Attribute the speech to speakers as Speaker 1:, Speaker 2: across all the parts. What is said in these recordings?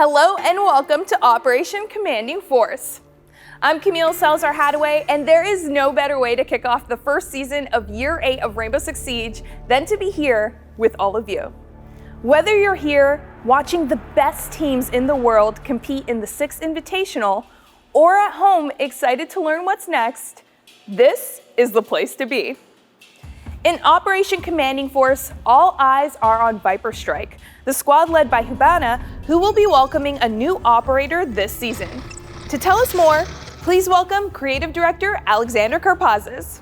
Speaker 1: Hello and welcome to Operation Commanding Force. I'm Camille Salazar-Hadaway, and there is no better way to kick off the first season of Year 8 of Rainbow Six Siege than to be here with all of you. Whether you're here watching the best teams in the world compete in the Six Invitational, or at home excited to learn what's next, this is the place to be. In Operation Commanding Force, all eyes are on Viper Strike, the squad led by Hubana, who will be welcoming a new operator this season. To tell us more, please welcome Creative Director Alexander Karpazis.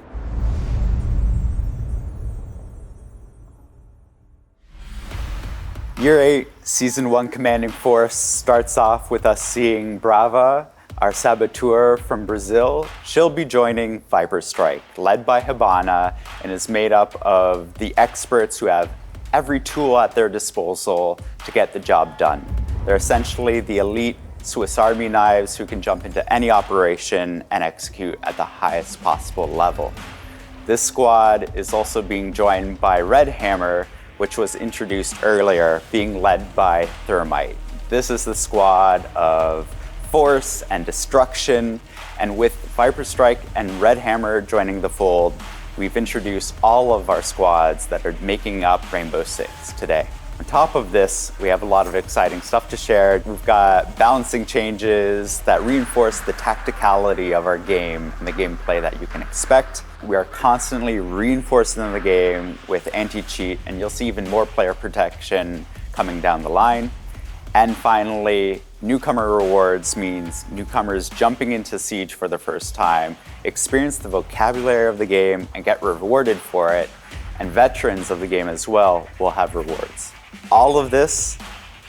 Speaker 2: Year 8, Season 1 Commanding Force starts off with us seeing Brava, our saboteur from Brazil. She'll be joining Viper Strike, led by Hubana, and is made up of the experts who have every tool at their disposal to get the job done. They're essentially the elite Swiss Army knives who can jump into any operation and execute at the highest possible level. This squad is also being joined by Red Hammer, which was introduced earlier, being led by Thermite. This is the squad of force and destruction, and with Viper Strike and Red Hammer joining the fold, we've introduced all of our squads that are making up Rainbow Six today. On top of this, we have a lot of exciting stuff to share. We've got balancing changes that reinforce the tacticality of our game and the gameplay that you can expect. We are constantly reinforcing the game with anti-cheat, and you'll see even more player protection coming down the line. And finally, newcomer rewards means newcomers jumping into Siege for the first time experience the vocabulary of the game and get rewarded for it, and veterans of the game as well will have rewards. All of this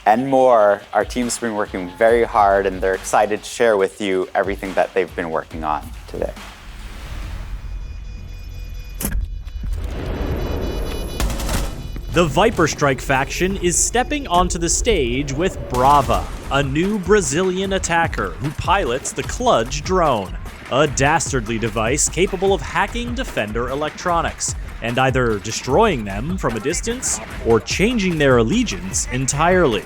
Speaker 2: and more, our team's been working very hard, and they're excited to share with you everything that they've been working on today.
Speaker 3: The Viper Strike faction is stepping onto the stage with Brava, a new Brazilian attacker who pilots the Kludge drone, a dastardly device capable of hacking defender electronics and either destroying them from a distance or changing their allegiance entirely.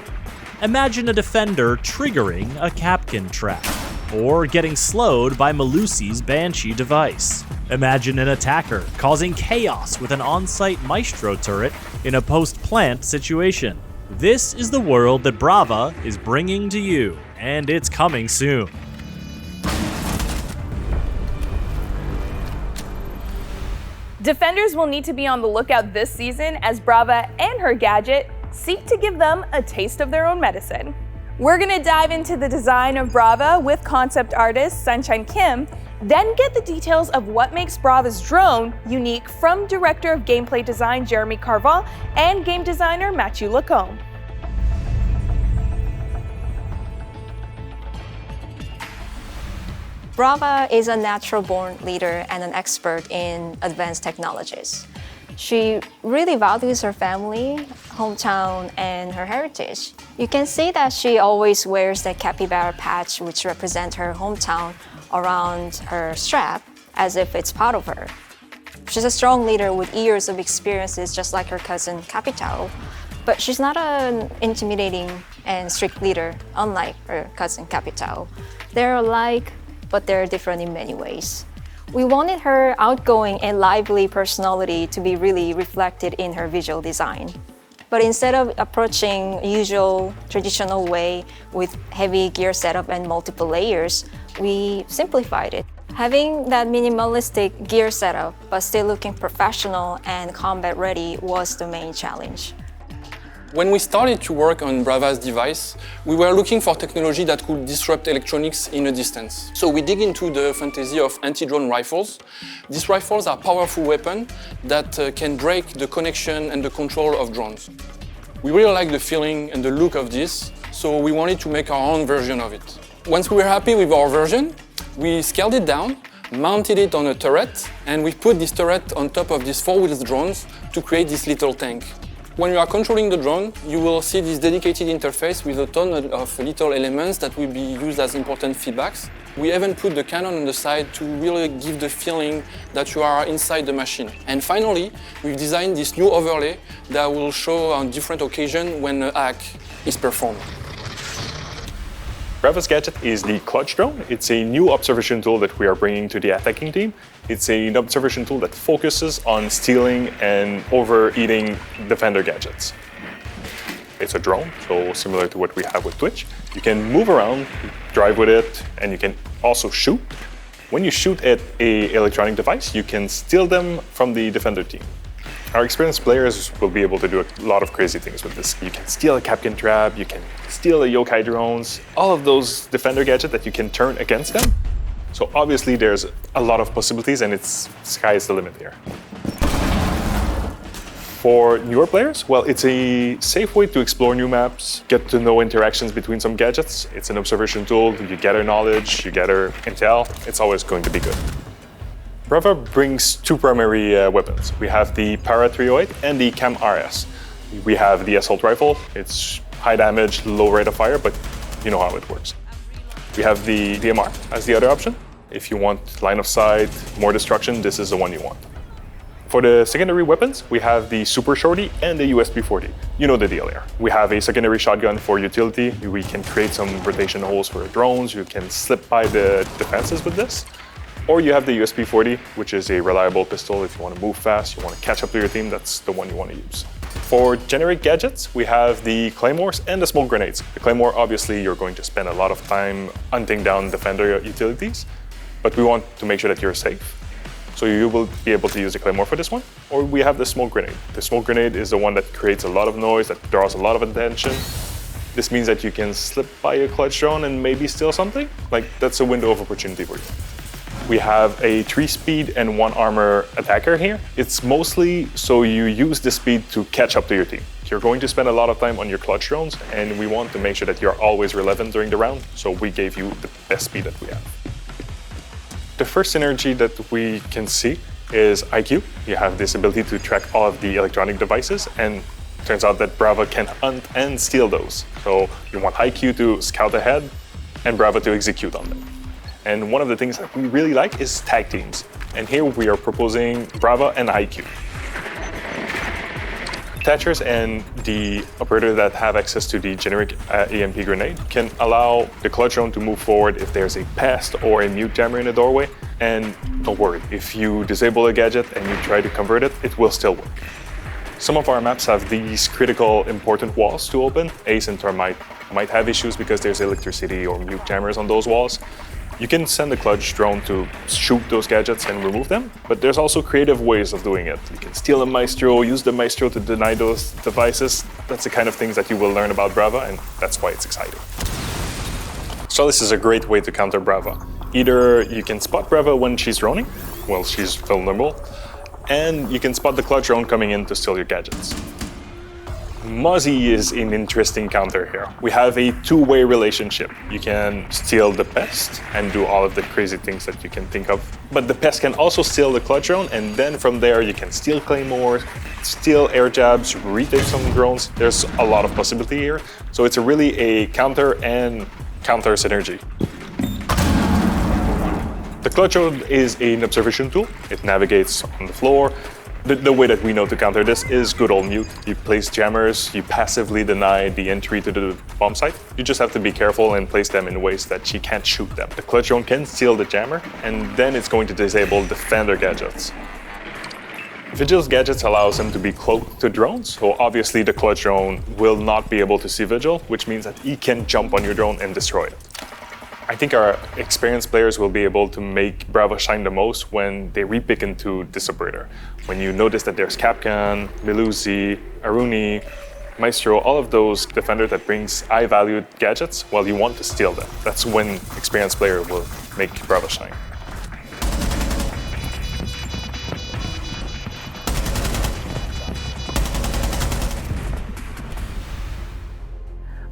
Speaker 3: Imagine a defender triggering a Kapkan trap, or getting slowed by Malusi's Banshee device. Imagine an attacker causing chaos with an on-site Maestro turret in a post-plant situation. This is the world that Brava is bringing to you, and it's coming soon.
Speaker 1: Defenders will need to be on the lookout this season as Brava and her gadget seek to give them a taste of their own medicine. We're gonna dive into the design of Brava with concept artist Sunshine Kim, then get the details of what makes Brava's drone unique from Director of Gameplay Design Jeremy Carval and Game Designer Mathieu Lacombe.
Speaker 4: Brava is a natural-born leader and an expert in advanced technologies. She really values her family, hometown, and her heritage. You can see that she always wears the capybara patch, which represents her hometown, around her strap, as if it's part of her. She's a strong leader with years of experiences, just like her cousin Capitao, but she's not an intimidating and strict leader, unlike her cousin Capitao. They're alike, but they're different in many ways. We wanted her outgoing and lively personality to be really reflected in her visual design. But instead of approaching usual traditional way with heavy gear setup and multiple layers, we simplified it. Having that minimalistic gear setup, but still looking professional and combat ready was the main challenge.
Speaker 5: When we started to work on Brava's device, we were looking for technology that could disrupt electronics in a distance. So we dig into the fantasy of anti-drone rifles. These rifles are powerful weapons that can break the connection and the control of drones. We really like the feeling and the look of this, so we wanted to make our own version of it. Once we were happy with our version, we scaled it down, mounted it on a turret, and we put this turret on top of these four-wheel drones to create this little tank. When you are controlling the drone, you will see this dedicated interface with a ton of little elements that will be used as important feedbacks. We even put the cannon on the side to really give the feeling that you are inside the machine. And finally, we've designed this new overlay that will show on different occasions when a hack is performed.
Speaker 6: Brava's gadget is the clutch drone. It's a new observation tool that we are bringing to the attacking team. It's an observation tool that focuses on stealing and overeating defender gadgets. It's a drone, so similar to what we have with Twitch. You can move around, drive with it, and you can also shoot. When you shoot at an electronic device, you can steal them from the defender team. Our experienced players will be able to do a lot of crazy things with this. You can steal a Capcan trap, you can steal the yokai drones, all of those defender gadgets that you can turn against them. So obviously there's a lot of possibilities and it's sky's the limit here. For newer players, well, it's a safe way to explore new maps, get to know interactions between some gadgets. It's an observation tool, you gather knowledge, you gather intel, it's always going to be good. Brava brings two primary weapons. We have the Para 308 and the Cam RS. We have the assault rifle. It's high damage, low rate of fire, but you know how it works. We have the DMR as the other option. If you want line of sight, more destruction, this is the one you want. For the secondary weapons, we have the Super Shorty and the USB-40. You know the deal here. We have a secondary shotgun for utility. We can create some rotation holes for drones. You can slip by the defenses with this. Or you have the USB-40, which is a reliable pistol. If you want to move fast, you want to catch up to your team, that's the one you want to use. For generic gadgets, we have the claymores and the smoke grenades. The claymore, obviously, you're going to spend a lot of time hunting down defender utilities, but we want to make sure that you're safe. So you will be able to use the claymore for this one. Or we have the smoke grenade. The smoke grenade is the one that creates a lot of noise, that draws a lot of attention. This means that you can slip by a clutch drone and maybe steal something. Like, that's a window of opportunity for you. We have a 3-speed and 1-armor attacker here. It's mostly so you use the speed to catch up to your team. You're going to spend a lot of time on your clutch drones, and we want to make sure that you're always relevant during the round, so we gave you the best speed that we have. The first synergy that we can see is IQ. You have this ability to track all of the electronic devices, and it turns out that Brava can hunt and steal those. So you want IQ to scout ahead, and Brava to execute on them. And one of the things that we really like is tag teams. And here we are proposing Brava and IQ. Attachers and the operator that have access to the generic EMP grenade can allow the clutch drone to move forward if there's a pest or a mute jammer in the doorway. And don't worry, if you disable a gadget and you try to convert it, it will still work. Some of our maps have these critical important walls to open. Ace and Termite might have issues because there's electricity or mute jammers on those walls. You can send the clutch drone to shoot those gadgets and remove them, but there's also creative ways of doing it. You can steal a Maestro, use the Maestro to deny those devices. That's the kind of things that you will learn about Brava, and that's why it's exciting. So this is a great way to counter Brava. Either you can spot Brava when she's droning, well, she's vulnerable, and you can spot the clutch drone coming in to steal your gadgets. Muzzy is an interesting counter here. We have a two-way relationship. You can steal the pest and do all of the crazy things that you can think of, but the pest can also steal the clutch drone, and then from there you can steal claymores, steal air jabs, retake some drones. There's a lot of possibility here, so it's really a counter and counter synergy. The clutch drone is an observation tool. It navigates on the floor. The way that we know to counter this is good old mute. You place jammers, you passively deny the entry to the bomb site. You just have to be careful and place them in ways that she can't shoot them. The clutch drone can steal the jammer, and then it's going to disable defender gadgets. Vigil's gadgets allows them to be cloaked to drones, so obviously the clutch drone will not be able to see Vigil, which means that he can jump on your drone and destroy it. I think our experienced players will be able to make Brava shine the most when they repick into this operator. When you notice that there's Capcan, Melusi, Aruni, Maestro, all of those defenders that brings high-valued gadgets, well, you want to steal them. That's when experienced player will make Brava shine.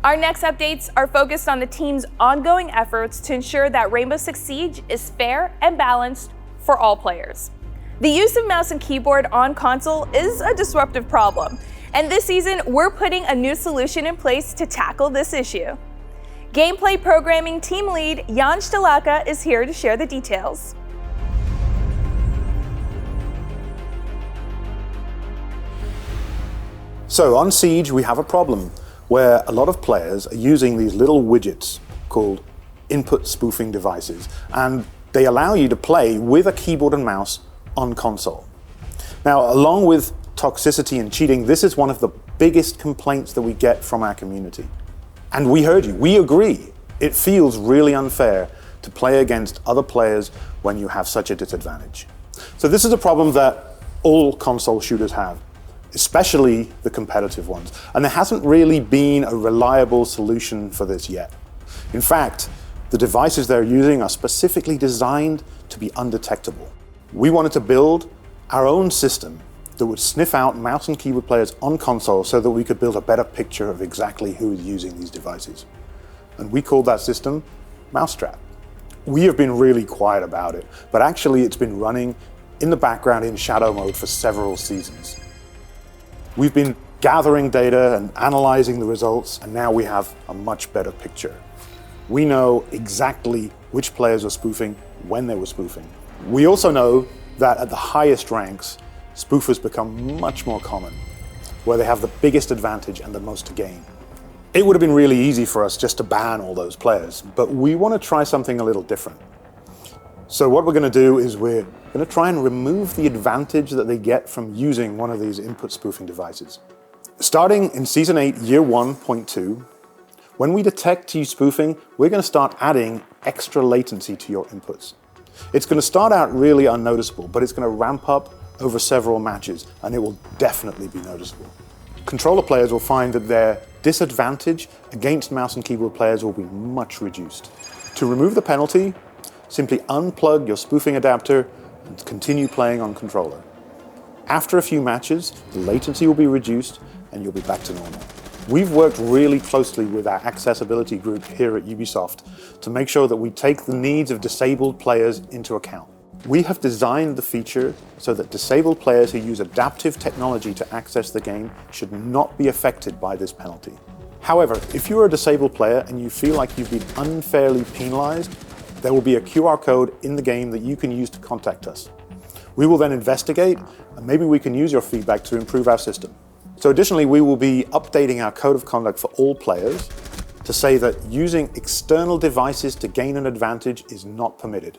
Speaker 1: Our next updates are focused on the team's ongoing efforts to ensure that Rainbow Six Siege is fair and balanced for all players. The use of mouse and keyboard on console is a disruptive problem, and this season we're putting a new solution in place to tackle this issue. Gameplay programming team lead Jan Stelaka is here to share the details.
Speaker 7: So on Siege we have a problem where a lot of players are using these little widgets called input spoofing devices, and they allow you to play with a keyboard and mouse on console. Now, along with toxicity and cheating, this is one of the biggest complaints that we get from our community. And we heard you, we agree. It feels really unfair to play against other players when you have such a disadvantage. So this is a problem that all console shooters have, especially the competitive ones. And there hasn't really been a reliable solution for this yet. In fact, the devices they're using are specifically designed to be undetectable. We wanted to build our own system that would sniff out mouse and keyboard players on console so that we could build a better picture of exactly who is using these devices. And we called that system Mousetrap. We have been really quiet about it, but actually it's been running in the background in shadow mode for several seasons. We've been gathering data and analyzing the results, and now we have a much better picture. We know exactly which players are spoofing, when they were spoofing. We also know that at the highest ranks, spoofers become much more common, where they have the biggest advantage and the most to gain. It would have been really easy for us just to ban all those players, but we want to try something a little different. So what we're going to do is we're going to try and remove the advantage that they get from using one of these input spoofing devices. Starting in Season 8, Year 1.2, when we detect you spoofing, we're going to start adding extra latency to your inputs. It's going to start out really unnoticeable, but it's going to ramp up over several matches, and it will definitely be noticeable. Controller players will find that their disadvantage against mouse and keyboard players will be much reduced. To remove the penalty, simply unplug your spoofing adapter and continue playing on controller. After a few matches, the latency will be reduced and you'll be back to normal. We've worked really closely with our accessibility group here at Ubisoft to make sure that we take the needs of disabled players into account. We have designed the feature so that disabled players who use adaptive technology to access the game should not be affected by this penalty. However, if you're a disabled player and you feel like you've been unfairly penalized, there will be a QR code in the game that you can use to contact us. We will then investigate, and maybe we can use your feedback to improve our system. So additionally, we will be updating our code of conduct for all players to say that using external devices to gain an advantage is not permitted.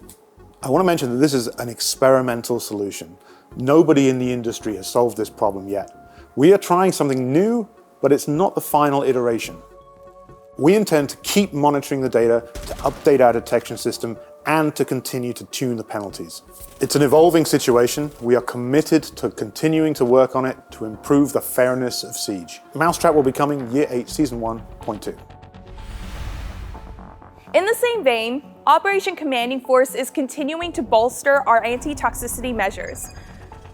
Speaker 7: I want to mention that this is an experimental solution. Nobody in the industry has solved this problem yet. We are trying something new, but it's not the final iteration. We intend to keep monitoring the data, to update our detection system, and to continue to tune the penalties. It's an evolving situation. We are committed to continuing to work on it to improve the fairness of Siege. Mousetrap will be coming Year 8, Season 1.2.
Speaker 1: In the same vein, Operation Commanding Force is continuing to bolster our anti-toxicity measures.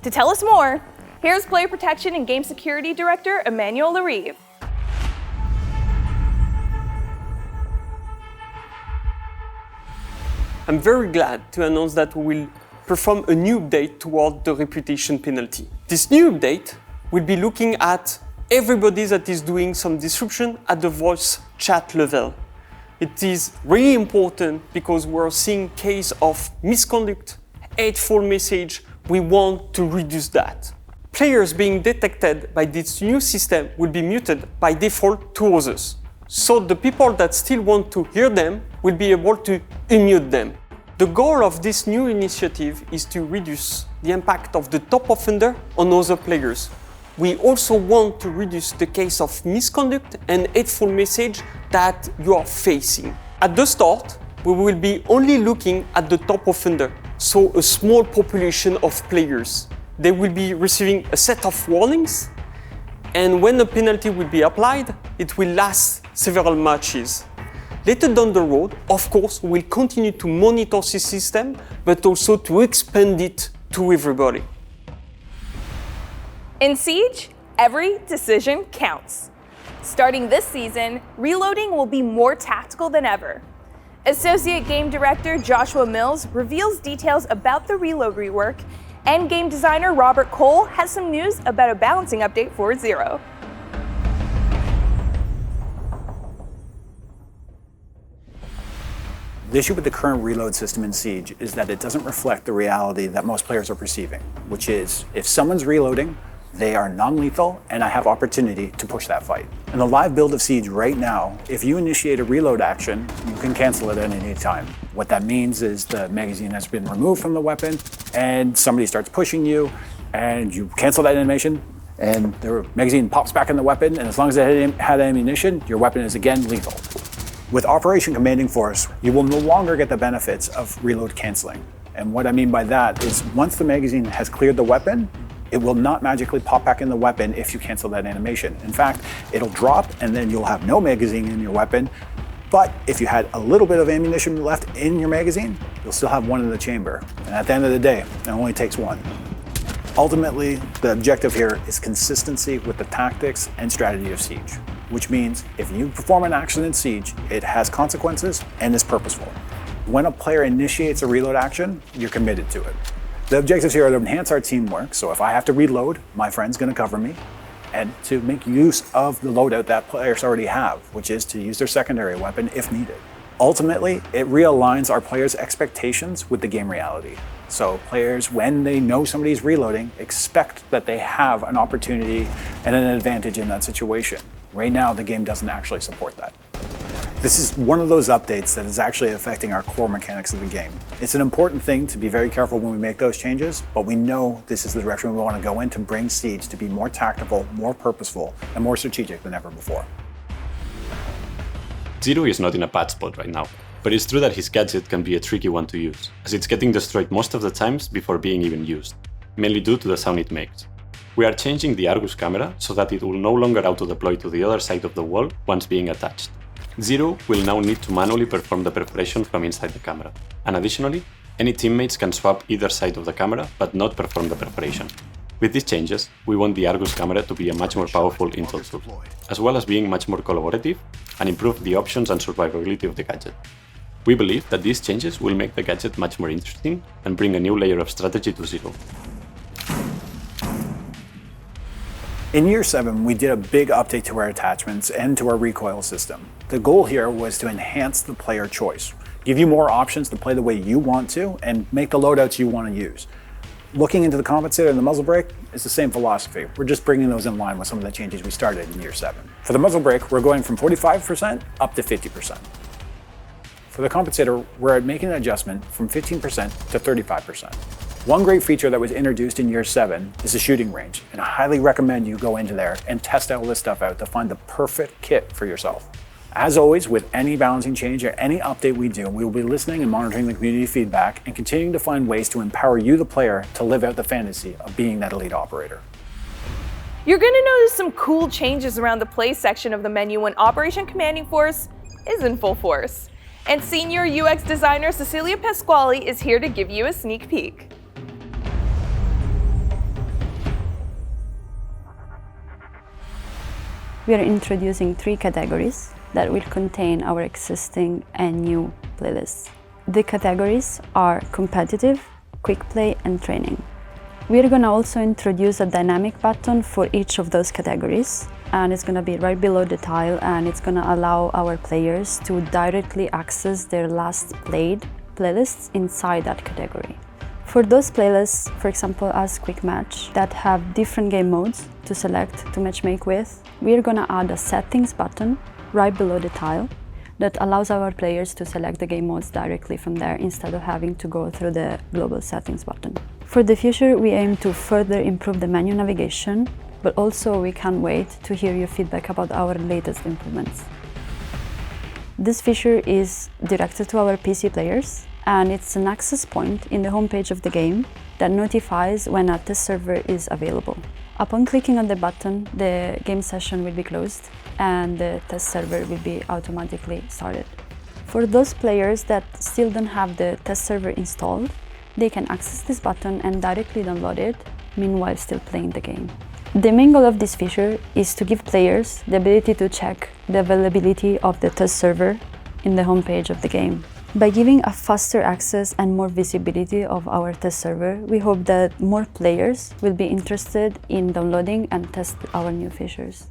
Speaker 1: To tell us more, here's Player Protection and Game Security Director Emmanuel Larive.
Speaker 8: I'm very glad to announce that we will perform a new update toward the reputation penalty. This new update will be looking at everybody that is doing some disruption at the voice chat level. It is really important because we're seeing case of misconduct, hateful message. We want to reduce that. Players being detected by this new system will be muted by default to others. So the people that still want to hear them will be able to unmute them. The goal of this new initiative is to reduce the impact of the top offender on other players. We also want to reduce the case of misconduct and hateful message that you are facing. At the start, we will be only looking at the top offender, so a small population of players. They will be receiving a set of warnings, and when a penalty will be applied, it will last several matches. Later down the road, of course, we'll continue to monitor this system, but also to expand it to everybody.
Speaker 1: In Siege, every decision counts. Starting this season, reloading will be more tactical than ever. Associate Game Director Joshua Mills reveals details about the reload rework, and game designer Robert Cole has some news about a balancing update for Zero.
Speaker 9: The issue with the current reload system in Siege is that it doesn't reflect the reality that most players are perceiving, which is if someone's reloading, They are non-lethal, and I have opportunity to push that fight. In the live build of Siege right now, if you initiate a reload action, you can cancel it at any time. What that means is the magazine has been removed from the weapon, and somebody starts pushing you, and you cancel that animation, and the magazine pops back in the weapon, and as long as it had ammunition, your weapon is again lethal. With Operation Commanding Force, you will no longer get the benefits of reload canceling. And what I mean by that is once the magazine has cleared the weapon, it will not magically pop back in the weapon if you cancel that animation. In fact, it'll drop and then you'll have no magazine in your weapon. But if you had a little bit of ammunition left in your magazine, you'll still have one in the chamber. And at the end of the day, it only takes one. Ultimately, the objective here is consistency with the tactics and strategy of Siege, which means if you perform an action in Siege, it has consequences and is purposeful. When a player initiates a reload action, you're committed to it. The objectives here are to enhance our teamwork, so if I have to reload, my friend's gonna cover me, and to make use of the loadout that players already have, which is to use their secondary weapon if needed. Ultimately, it realigns our players' expectations with the game reality. So players, when they know somebody's reloading, expect that they have an opportunity and an advantage in that situation. Right now, the game doesn't actually support that. This is one of those updates that is actually affecting our core mechanics of the game. It's an important thing to be very careful when we make those changes, but we know this is the direction we want to go in to bring Siege to be more tactical, more purposeful, and more strategic than ever before.
Speaker 10: Zero is not in a bad spot right now, but it's true that his gadget can be a tricky one to use, as it's getting destroyed most of the times before being even used, mainly due to the sound it makes. We are changing the Argus camera so that it will no longer auto-deploy to the other side of the wall once being attached. Zero will now need to manually perform the perforation from inside the camera, and additionally, any teammates can swap either side of the camera but not perform the perforation. With these changes, we want the Argus camera to be a much more powerful intel tool, as well as being much more collaborative and improve the options and survivability of the gadget. We believe that these changes will make the gadget much more interesting and bring a new layer of strategy to Zero.
Speaker 9: In Year 7, we did a big update to our attachments and to our recoil system. The goal here was to enhance the player choice, give you more options to play the way you want to, and make the loadouts you want to use. Looking into the compensator and the muzzle brake is the same philosophy. We're just bringing those in line with some of the changes we started in Year 7. For the muzzle brake, we're going from 45% up to 50%. For the compensator, we're making an adjustment from 15% to 35%. One great feature that was introduced in Year 7 is the shooting range, and I highly recommend you go into there and test all this stuff out to find the perfect kit for yourself. As always, with any balancing change or any update we do, we will be listening and monitoring the community feedback and continuing to find ways to empower you, the player, to live out the fantasy of being that elite operator.
Speaker 1: You're gonna notice some cool changes around the play section of the menu when Operation Commanding Force is in full force. And senior UX designer Cecilia Pasquale is here to give you a sneak peek.
Speaker 11: We are introducing 3 categories that will contain our existing and new playlists. The categories are competitive, quick play, and training. We are gonna also introduce a dynamic button for each of those categories, and it's gonna be right below the tile, and it's gonna allow our players to directly access their last played playlists inside that category. For those playlists, for example, as Quick Match, that have different game modes to select to matchmake with, we are gonna add a settings button right below the tile that allows our players to select the game modes directly from there instead of having to go through the global settings button. For the future, we aim to further improve the menu navigation, but also we can't wait to hear your feedback about our latest improvements. This feature is directed to our PC players, and it's an access point in the homepage of the game that notifies when a test server is available. Upon clicking on the button, the game session will be closed and the test server will be automatically started. For those players that still don't have the test server installed, they can access this button and directly download it, meanwhile still playing the game. The main goal of this feature is to give players the ability to check the availability of the test server in the homepage of the game. By giving a faster access and more visibility of our test server, we hope that more players will be interested in downloading and test our new features.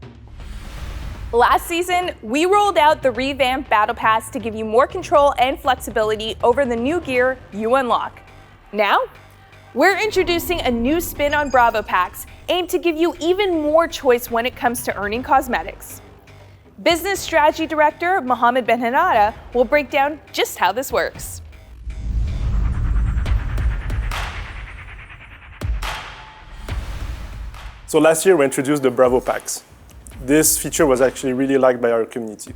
Speaker 1: Last season, we rolled out the revamped Battle Pass to give you more control and flexibility over the new gear you unlock. Now, We're introducing a new spin on Brava packs aimed to give you even more choice when it comes to earning cosmetics. Business Strategy Director Mohammed Ben-Hanada will break down just how this works.
Speaker 12: So last year we introduced the Bravo packs. This feature was actually really liked by our community.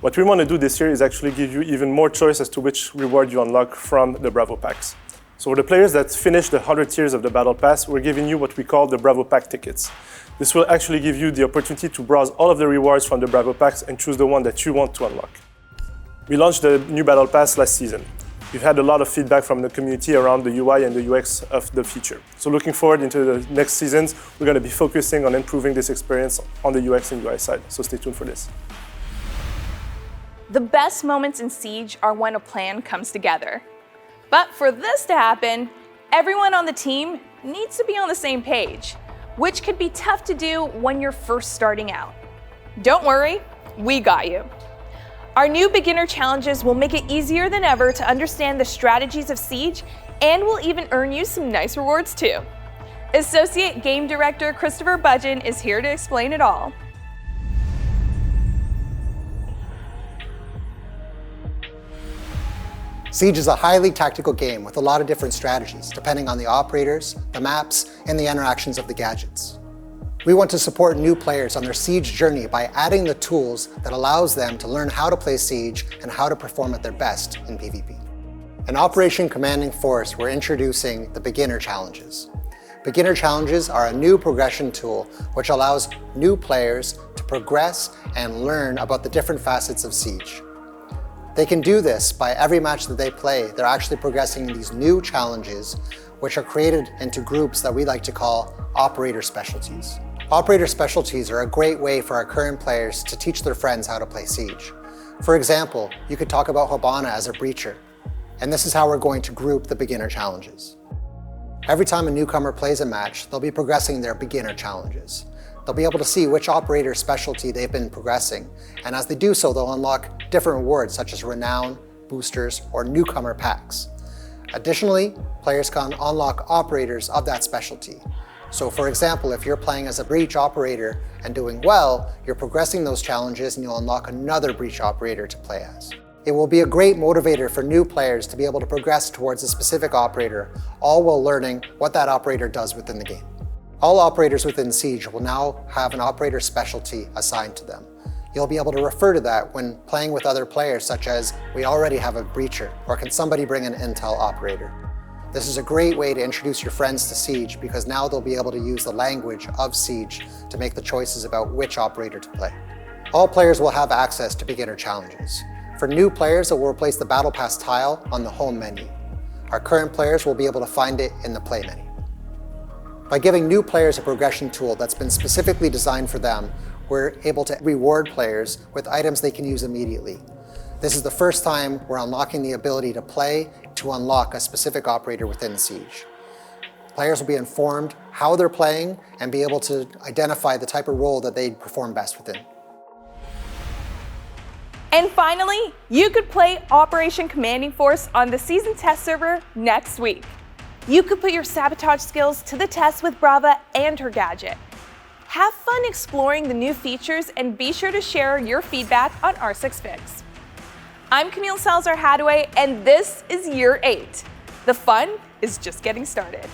Speaker 12: What we want to do this year is actually give you even more choice as to which reward you unlock from the Bravo packs. So for the players that finish the 100 tiers of the Battle Pass, we're giving you what we call the Bravo pack tickets. This will actually give you the opportunity to browse all of the rewards from the Bravo packs and choose the one that you want to unlock. We launched the new Battle Pass last season. We've had a lot of feedback from the community around the UI and the UX of the feature. So looking forward into the next seasons, we're going to be focusing on improving this experience on the UX and UI side. So stay tuned for this.
Speaker 1: The best moments in Siege are when a plan comes together. But for this to happen, everyone on the team needs to be on the same page, which could be tough to do when you're first starting out. Don't worry, we got you. Our new beginner challenges will make it easier than ever to understand the strategies of Siege, and will even earn you some nice rewards too. Associate Game Director Christopher Budgeon is here to explain it all.
Speaker 13: Siege is a highly tactical game with a lot of different strategies, depending on the operators, the maps, and the interactions of the gadgets. We want to support new players on their Siege journey by adding the tools that allows them to learn how to play Siege and how to perform at their best in PvP. In Operation Commanding Force, we're introducing the Beginner Challenges. Beginner Challenges are a new progression tool which allows new players to progress and learn about the different facets of Siege. They can do this by every match that they play. They're actually progressing in these new challenges, which are created into groups that we like to call operator specialties. Operator specialties are a great way for our current players to teach their friends how to play Siege. For example, you could talk about Hibana as a breacher, and this is how we're going to group the beginner challenges. Every time a newcomer plays a match, they'll be progressing their beginner challenges. They'll be able to see which operator specialty they've been progressing, and as they do so, they'll unlock different rewards such as renown, boosters, or newcomer packs. Additionally, players can unlock operators of that specialty. So for example, if you're playing as a breach operator and doing well, you're progressing those challenges and you'll unlock another breach operator to play as. It will be a great motivator for new players to be able to progress towards a specific operator, all while learning what that operator does within the game. All operators within Siege will now have an operator specialty assigned to them. You'll be able to refer to that when playing with other players, such as, we already have a breacher, or can somebody bring an intel operator? This is a great way to introduce your friends to Siege because now they'll be able to use the language of Siege to make the choices about which operator to play. All players will have access to beginner challenges. For new players, it will replace the Battle Pass tile on the home menu. Our current players will be able to find it in the play menu. By giving new players a progression tool that's been specifically designed for them, we're able to reward players with items they can use immediately. This is the first time we're unlocking the ability to play to unlock a specific operator within Siege. Players will be informed how they're playing and be able to identify the type of role that they perform best within.
Speaker 1: And finally, you could play Operation Commanding Force on the season test server next week. You could put your sabotage skills to the test with Brava and her gadget. Have fun exploring the new features and be sure to share your feedback on R6Fix. I'm Camille Salazar-Hadaway, and this is Year 8. The fun is just getting started.